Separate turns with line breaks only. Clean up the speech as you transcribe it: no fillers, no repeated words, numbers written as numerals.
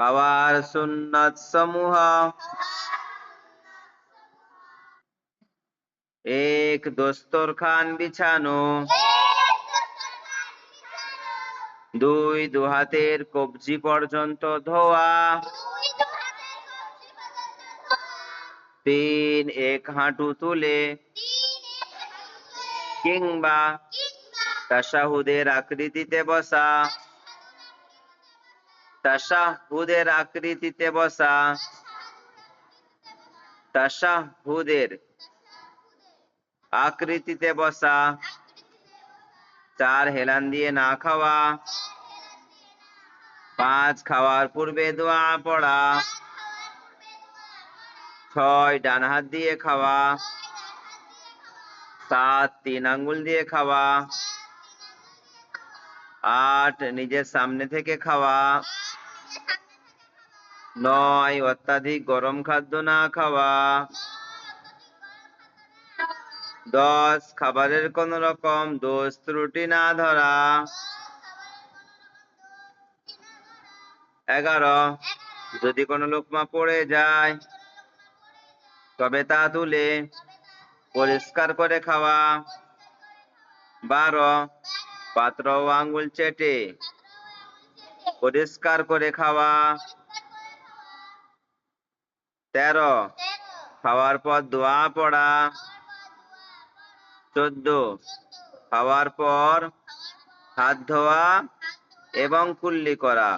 খাওয়ার সুন্নাত সমূহ। 1 দস্তরখান বিছানো। 2 দুহাতের কবজি পর্যন্ত ধোয়া। 3 এক হাঁটু তুলে কিংবা তাশাহুদের আকৃতিতে বসা। তাশাহুদের আকৃতিতে বসা। তাশাহুদের আকৃতিতে বসা। 4 হেলান দিয়ে না খাওয়া। 5 খাওয়ার পূর্বে দোয়া পড়া। 6 ডান হাত দিয়ে খাওয়া। 7 3 আঙ্গুল দিয়ে খাওয়া। 8 নিজের সামনে থেকে খাওয়া। 9 অত্যাধিক গরম খাদ্য না খাওয়া। 10 খাবারের কোন রকম দোষ ত্রুটি না ধরা। 11 যদি কোনো লোকমা পড়ে যায় তবে তা তুলে পরিষ্কার করে খাওয়া। 12 পাত্র ও আঙ্গুল চেটে পরিষ্কার করে খাওয়া। 13 খাওয়ার পর দোয়া পড়া। 14 খাওয়ার পর হাত ধোয়া এবং কুল্লি করা।